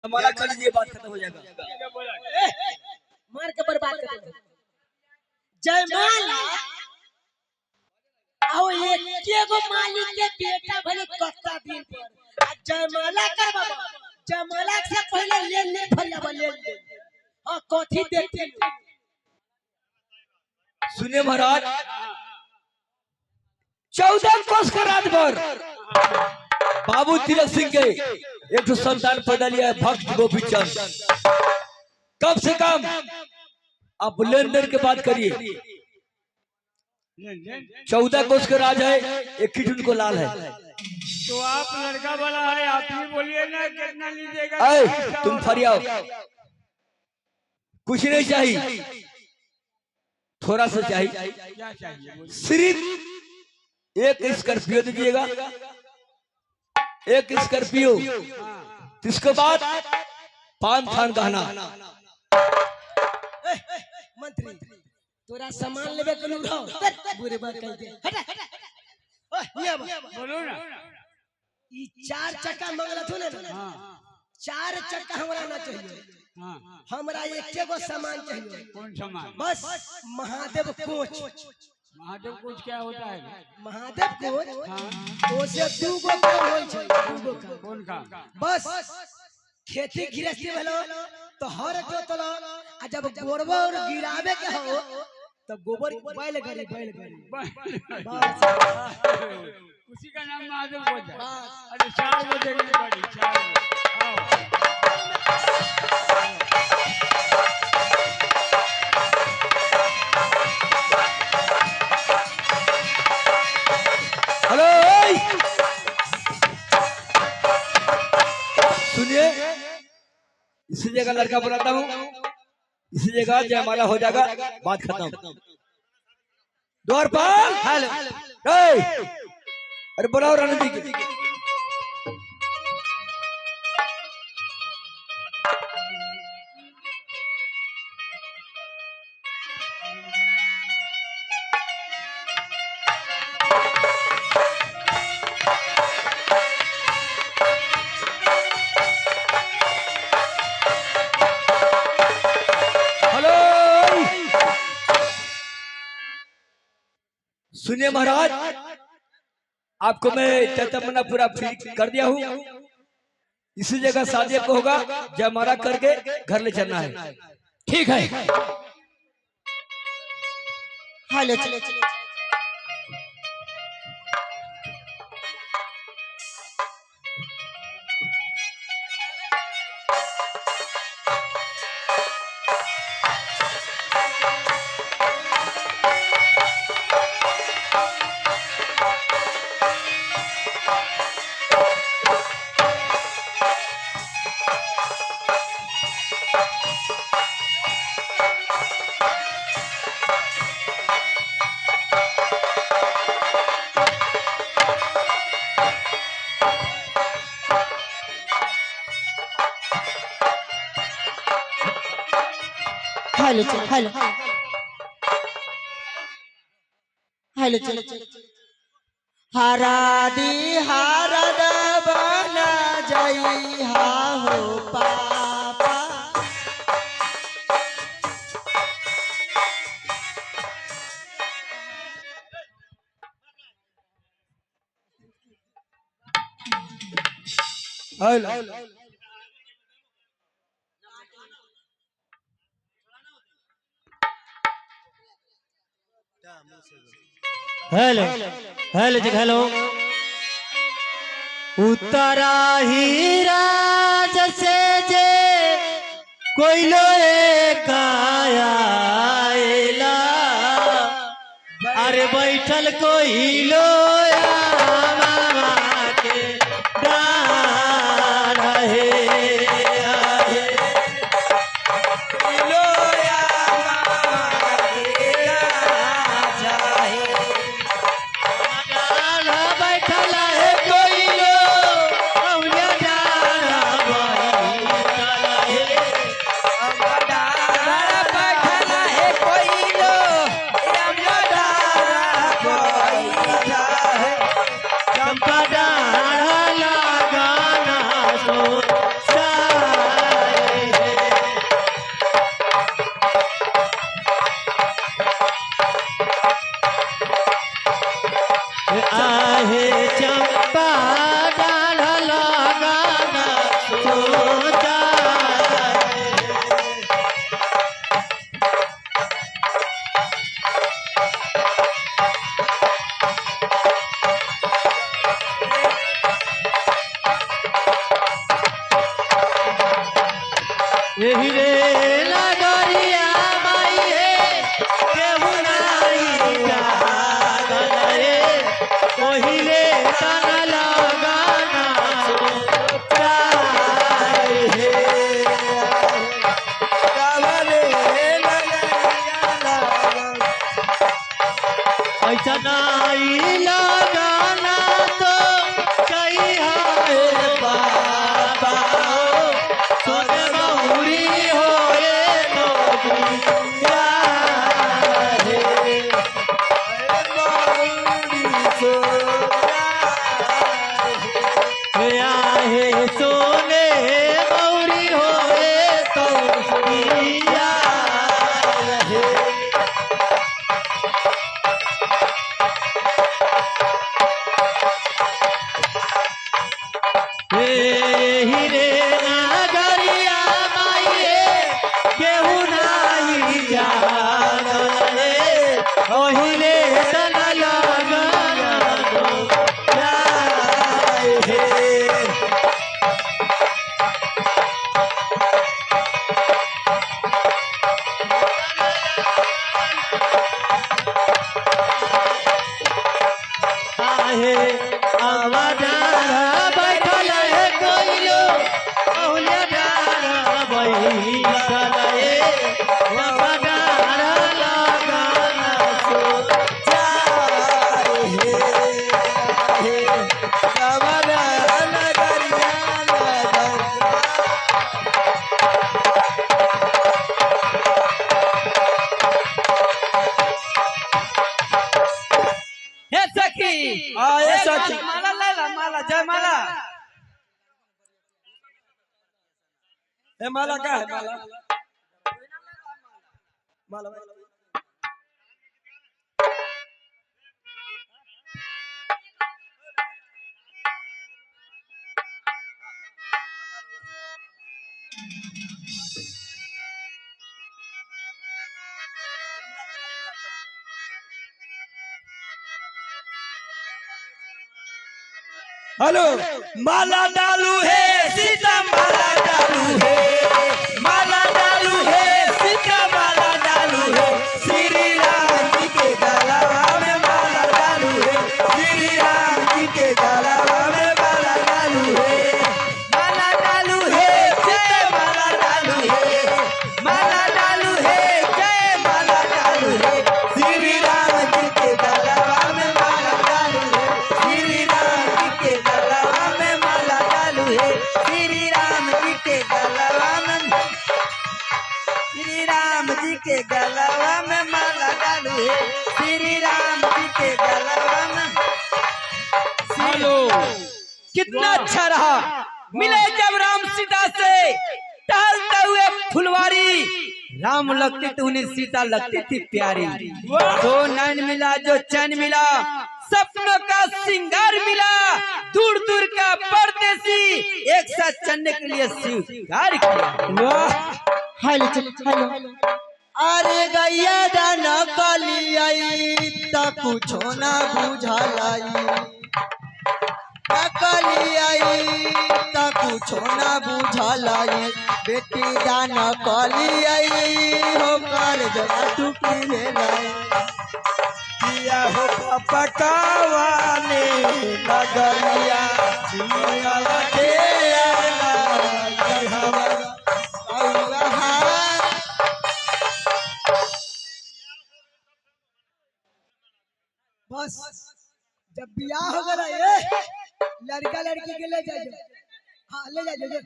हमारा कर लीजिए, बात खत्म हो जाएगा। मार के बर्बाद कर दे। जयमाला आओ एक गो मालिक के बेटा भले कत्ता दिन पर आ जयमाला कर बाबा। जयमाला से पहले लेन ले फरियाबा लेन ले। हां कथि देखते सुनिए महाराज, 14 कोस का रात भर बाबू तिलक सिंह के एक तो संतान पैदा लिया है, भक्त गोपीचंद। कम से कम आप लेन देन की बात करिए, 14 कोस का राज है, एक ही उनको लाल है। तो आप लड़का वाला है, आप ही बोलिए ना कितना लीजिएगा। तुम फरियाओ, कुछ नहीं चाहिए, थोड़ा सा चाहिए, क्या चाहिए? सिर्फ एक स्कॉर्पियो दीजिएगा, एक स्कॉर्पियो, इसके बाद 5 थान गहना। मंत्री तोरा सामान लेबे कनु रहो बुरे बात कह दे। हटा हटा ये बोलो ना। ई 4 चक्का मंगला थो ना। हां 4 चक्का हमरा ना चाहिए। हां हमरा एक गो सामान चाहिए। कौन सामान? बस महादेव कोच। महादेव कोच क्या होता है? महादेव कोच हां ओसे 2 गो काम होय छै। 2 गो काम। कौन का? बस खेती गृहस्थी भेलो तो हर जोतलो आ जब गोरबा और गिरावे के हो तो गोबर बैल गरी बस उसी का नाम महादेव कोच है। अरे 4 बजे की गाड़ी 4 आओ। सुनिए, इसी जगह लड़का बुलाता हूँ, इसी जगह जयमाला हो जाएगा, बात खत्म। द्वारपाल, अरे बुलाओ रणजी की। सुनिए महाराज, आपको मैं तमन्ना पूरा फ्री कर दिया हूँ, इसी जगह शादी को होगा, जयमाला करके घर ले चलना है। ठीक है? हेलो चलो चलो हेलो हेलो चलो हरा दी हरद बना जाई हा हो पापा। हेलो हेलो जी हेलो। उतरा हीरा जैसे जे कोई लोए काया अरे बैठल कोई लोया मामा के डार है। यही रे नगरिया माई है केहू नाही जागल रे पहिले तन लगाना प्यार है ऐसा नहीं लगाना तो कहीं है बाबा सोने बहुरी होए तो प्यार है आहे सोने बहुरी होए तो प्यार है हीरे नगरिया माई केहू नाही जागल रे ओहिले तन लगाना प्यार है आहे अवदार बैठल है कोइलो औलिया डार बैठल है अवदार लगाना सो चार है कवना नगरिया हे सखी हे सखी। माला ले ला माला जय माला ए माला का है माला माला हेलो माला डालू है सीता माला डालू है माला डालू है सीता माला डालू है श्री राम जी के गलवा में माला डालू है श्री राम जी के गलवा में माला डालू है जय माला डालू है माला डालू है जय माला डालू है श्री राम जी के गलवा में माला डालू है श्री राम जी के गलवा में माला डालू है श्री राम जी के गलवा में श्री राम जी के गलवा में माला डालू है श्री राम जी के गलवा में हेलो कितना अच्छा रहा मिले जब राम सीता से टहलते हुए फुलवारी राम लगती तो उन्हें सीता लगती थी प्यारी जो नैन मिला जो चैन मिला सपनों का सिंगार मिला दूर दूर का परदेसी एक साथ चलने के लिए स्वीकार किया हेलो अरे गैया दाना काली आई त कुछो ना बुझालाई काली आई त कुछो ना बुझालाई बेटी दाना काली आई हो कर जरा टुकी भेलाई किया हो पकावाने नगरिया जिया लगे बस जब बियाह हो गया ये लड़का लड़की के ले जाओ हाँ ले जाओ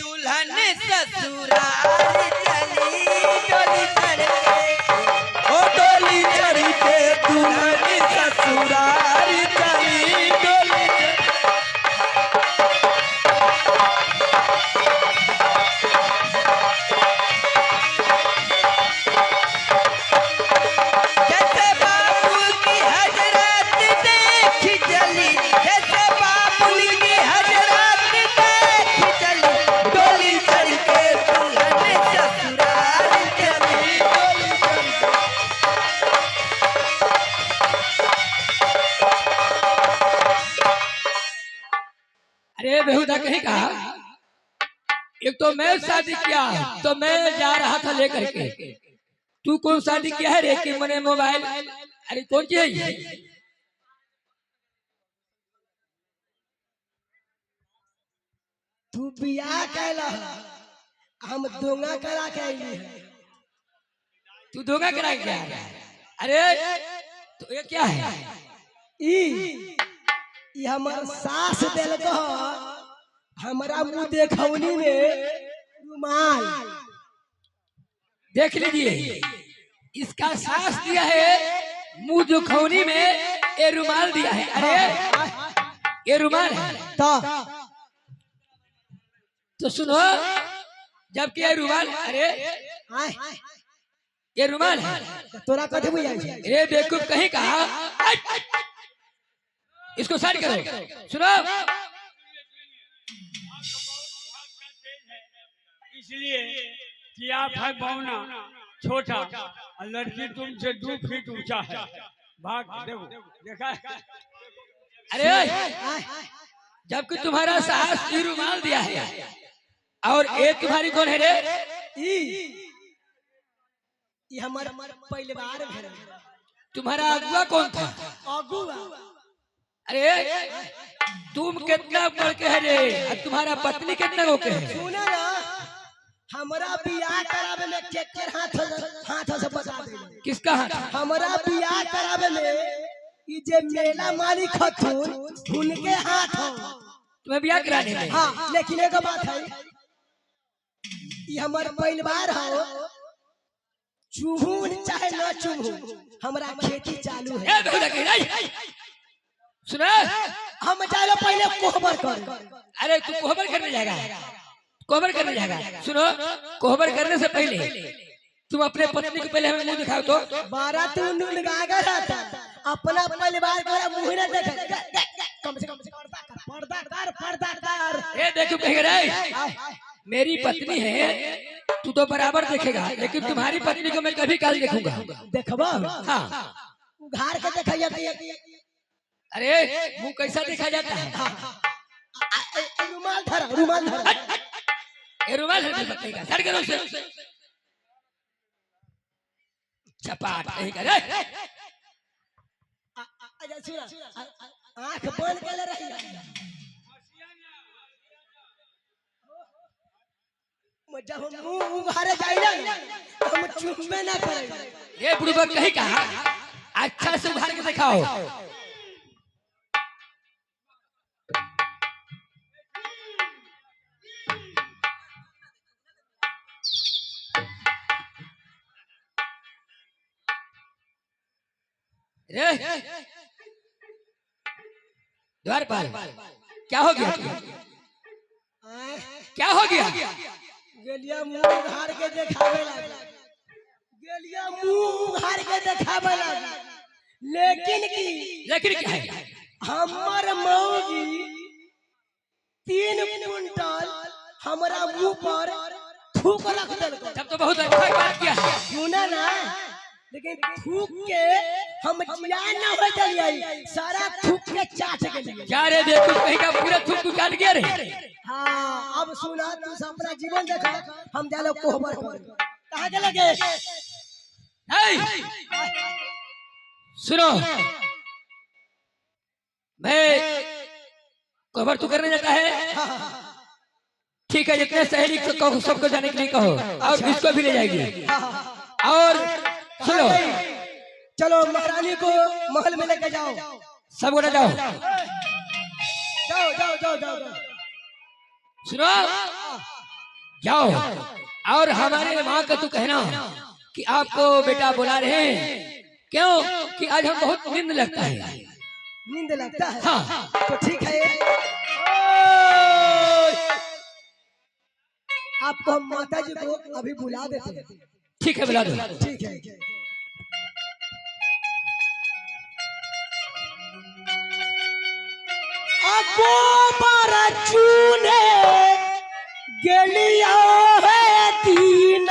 दुल्हन ससुराल चली डोली चढ़ के ओ डोली चढ़ी के दुल्हन ससुराल चली डोली जैसे बाबू की हजरत देखी चली जैसे बाबू की हजरत देखी चली डोली चढ़ के दुल्हन ससुराल चली डोली चढ़ के। अरे बेहुदा कहीं कहा एक तो मैं शादी किया तो मैं जा रहा था लेकर के, तू कौन शादी किया है रे कि मैंने मोबाइल, अरे कौन चीज है ये? तू बियाह कैला हम दोंगा करा के आइली है। तू धोखा करा के आया? अरे तो ये क्या है? ई हमर सास देल को हमरा मुंह देखौनी में रुमाल। देख लीजिए, इसका सास दिया है मुंह दुखौनी में ये रुमाल दिया है। अरे ये रुमाल है तो सुनो, जबकि ये रुमाल, अरे ये रुमाल है तोरा कथी बुझाई छै? ये बेवकूफ कहीं कहा, इसको साइड करो। सुनो, इसलिए कि आप है बौना छोटा और लड़की तुमसे 2 फीट ऊंचा है। भाग देखो, देखा है? अरे जबकि तुम्हारा सास ये रुमाल दिया है और एक तुम्हारी कौन है रे? ई हमर पहले बार भेल। तुम्हारा अगुआ कौन था? अगुआ? अरे तुम कितना पढ़ के है रे और तुम्हारा पत्नी कितना को के है? सुना ना, हमरा बियाह करावे में केकर हाथ से बता दे। किसका हाथ? हमरा बियाह करावे में ई जे मेला मालिक हथुन उनके हाथ हो। तुम्हें ब्याह कराने में? हाँ, लेकिन एगो बात है, ई हमर परिवार हो, चुहून चाहे न चुहून हमरा खेती चालू है। सुना, हम जाए पहले कोहबर कर। अरे तू कोहबर करने जाएगा? कोहबर करने जाएगा? सुनो, कोहबर करने से पहले तुम अपने पत्नी को पहले हमें मुंह दिखाओ तो। बारा तू नुन गागा रहता अपना परिवार का मुंह न देख, कम से कम पर्दा कर। ये देखो कहेगा रे, मेरी पत्नी है तू तो बराबर देखेगा, लेकिन तुम्हारी पत्नी को मैं कभी काल देखूंगा। देखबा? हाँ, उघार के देखा जाती है। अरे मुंह कैसा देखा जाता है? रुमाल धरा, रुमाल धरा। ये रुमाल है पत्नी का, सर करो उसे। चपाट कहीं का रे। अच्छा सुना, आंख बंद कर ले रही। जब हम मुंह उघारे जाइला तो हम चुम्बे ना करेंगे। ये बुढ़बक कहीं का, अच्छा से उघार के दिखाओ। द्वारपाल, क्या हो गया? क्या हो गया? गेलिया मुंह उघार के देखावे लगा, गेलिया मुंह उघार के देखावे लगा। लेकिन क्या है? हमर मौगी 3 क्विंटल हमरा मुंह पर थूक रख देलको। तब तो बहुत अच्छा बात किया है। सुना ना, लेकिन थूक के हम जियान ना हो चलिए, सारा थूक के चाट गेलिए। क्या रे देखो कहीं का पूरा थूक तू चाट गया रे। हाँ, अब सुना, तू अपना जीवन देखा, हम जालो कोहबर कर। कहाँ के लगे? सुनो, मैं कोहबर तू करने जाता है? ठीक है, जितने सहेली को सबको जाने के लिए कहो और इसको भी ले जाएगी। और सुनो, चलो महारानी को महल में लेके जाओ। सब उड़ा जाओ। जाओ जाओ जाओ जाओ। सुनो, जाओ और हमारे माँ का तू कहना कि आपको बेटा बुला रहे हैं। क्यों? कि आज हम बहुत नींद लगता है। नींद लगता है? हाँ, तो ठीक है, आपको हम माता जी को अभी बुला देते हैं। ठीक है, बुला दो। ठीक है। गोबर चूने गेलिया है दीन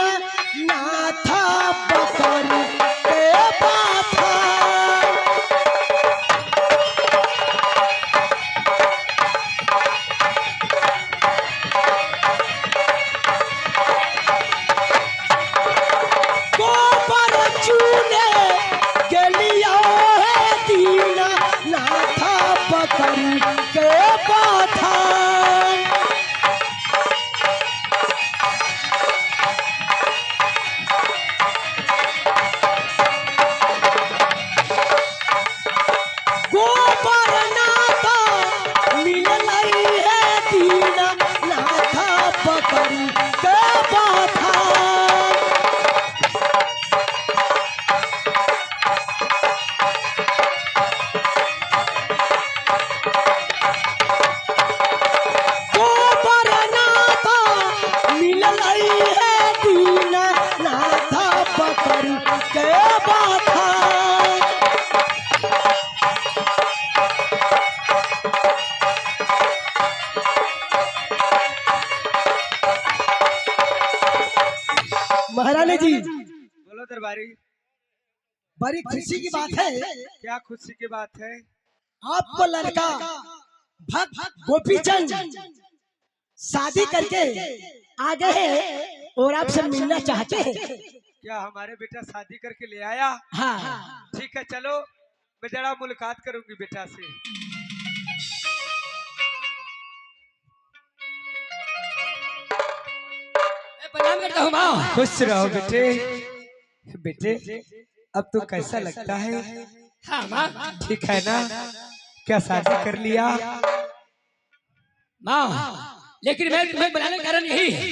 नाथा बकर के बाथा। महारानी जी, बोलो दरबारी, बड़ी खुशी की बात है। क्या खुशी की बात है? आपको लड़का भक्त गोपीचंद शादी करके आ गए हैं और आपसे मिलना चाहते हैं। क्या हमारे बेटा शादी करके ले आया? हाँ, ठीक है, चलो मैं जरा मुलाकात करूंगी बेटा से। प्रणाम करता हूँ माँ। खुश रहो बेटे। बेटे अब तो कैसा लगता है? हाँ माँ। ठीक है ना? क्या शादी कर लिया? माँ, लेकिन मैं तुम्हें बुलाने का कारण यही है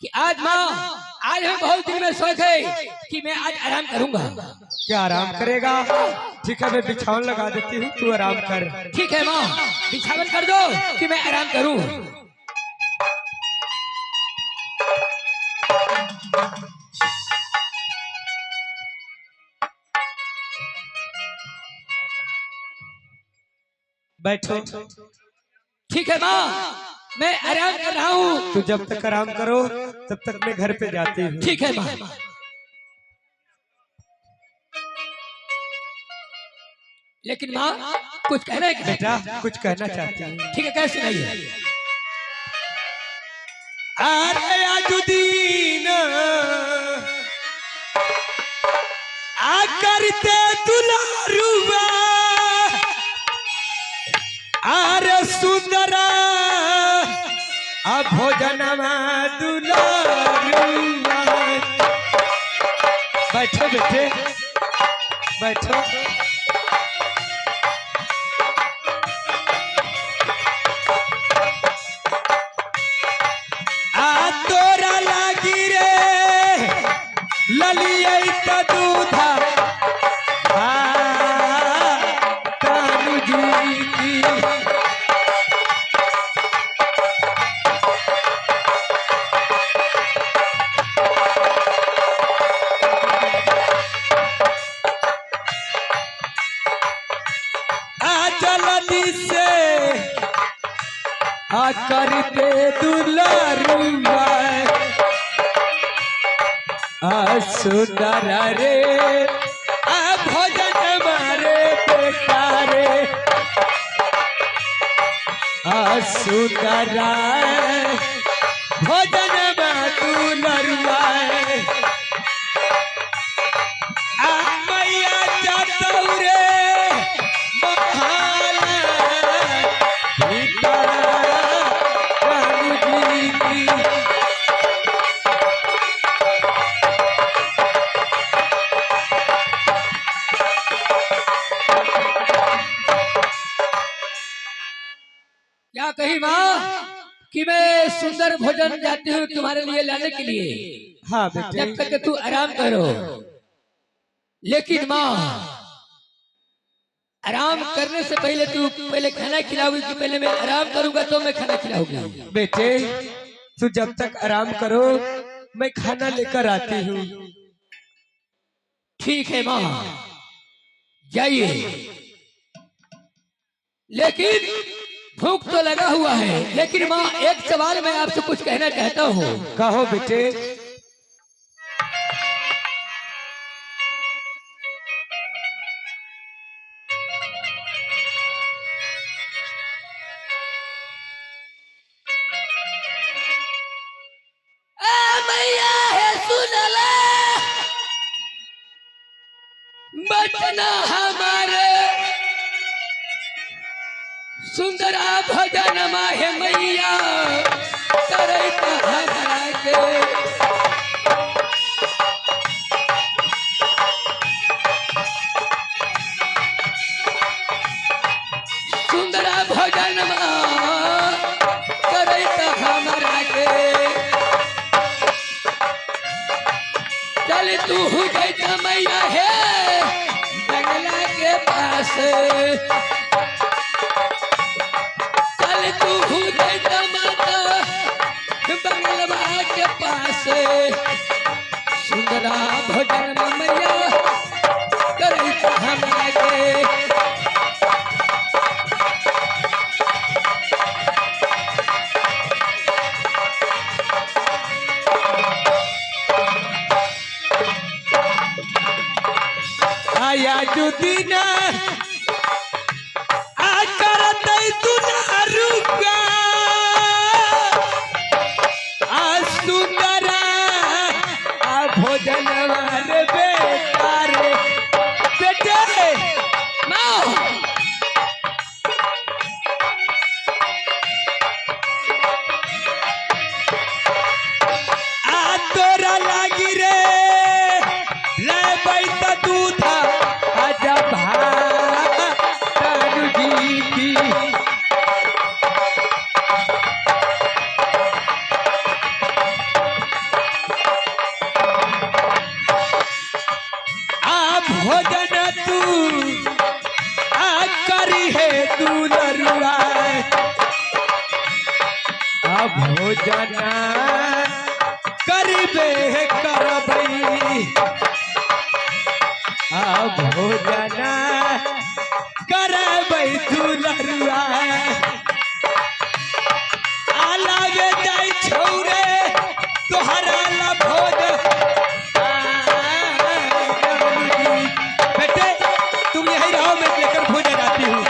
कि आज माँ, आज हमें बहुत दिन में शौक है कि मैं आज आराम करूंगा। क्या आराम करेगा? ठीक है, मैं बिछावन लगा देती हूँ, तू आराम कर। ठीक है माँ, बिछावन कर दो कि मैं आराम करूं। बैठो। ठीक है माँ, मैं आराम कर रहा हूँ। तू जब तक आराम करो तब तक मैं घर पे जाती हूँ। ठीक है माँ। लेकिन माँ, कुछ कहना है क्या? बेटा कुछ कहना चाहती हूँ। ठीक है, कैसे सुनाइए। अरे आजुदीन आ करते दुलारुआ, अरे सुंदरा आ भोजन दुलारुआ। बैठो बेटे, बैठो। तोरा लागी रे ललिए त दूधा कानू जी की। जल्दी से करते दुलारुआ, सुंदर रे भोजन मारे बेटा रे, सुंदर भोजन दुलरुआ। मैया जातौ रे क्या कही माँ कि मैं सुंदर भोजन जाती हूँ तुम्हारे लिए लाने के लिए। हाँ बेटे। जब तक तू आराम करो। लेकिन माँ, आराम करने से पहले तू पहले खाना खिलाओगी कि पहले मैं आराम करूंगा तो मैं खाना खिलाऊंगी? बेटे तू जब तक आराम करो मैं खाना लेकर आती हूँ। ठीक है माँ, जाइए। लेकिन भूख तो लगा हुआ है। लेकिन माँ, एक सवाल मैं आपसे कुछ कहना चाहता हूँ। कहो बेटे। मैया है सुनला बचना हमारे सुंदरा भजन माहे मैया करे हमारा के। सुंदरा भजन करे हमारा के। चल तू जैता मैया है बंगला के पास, चल तू जैता माता बंगलवा के पास। सुंदरा भोजन मैया करे हमरा के। सिराजुद्दीन आ करतै तू ना रुका आ सुंदरा आ भोजन वाले बेटा रे बेटे माँ आ तोरा लागी रे ले बैठा दूधा आजा भानु जी की आ भोजन तू आ करी है तू नरुआ आ भोजन करीबे करबई आ भोजन करबई तू नरुआ आ लागे जाई छौरे तोहरा ला भोज बेटे तुम यही रहो मैं लेकर भोजन आती हूँ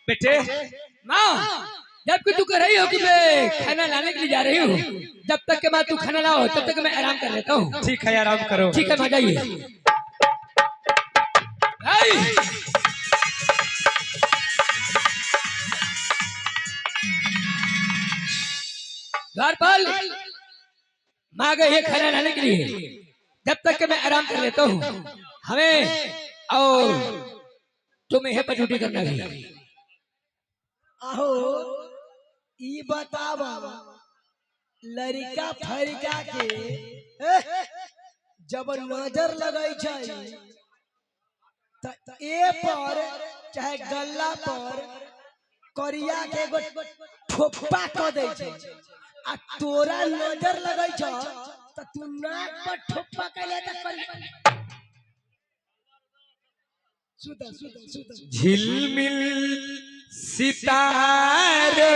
बेटे माँ जब कि तू कह रही हो कि मैं खाना लाने के लिए जा रही हूँ जब तक के बाद तू खाना लाओ तब तक मैं आराम कर लेता हूँ ठीक है आराम करो ठीक है माँ जाइए द्वारपाल माँ गई है खाना लाने के लिए जब तक के मैं आराम कर लेता हूँ हमें और तुम्हें है पटूटी करना भी आहो ई बतावा लड़का फरिका के जब नजर लगाई छै त ए पर चाहे गल्ला पर करिया के एगो ठोपा क दे छै आ तोरा नजर लगाई छ त तू नाक पर ठोपा कैले त कर सुता सुता सुता झिलमिल सितारे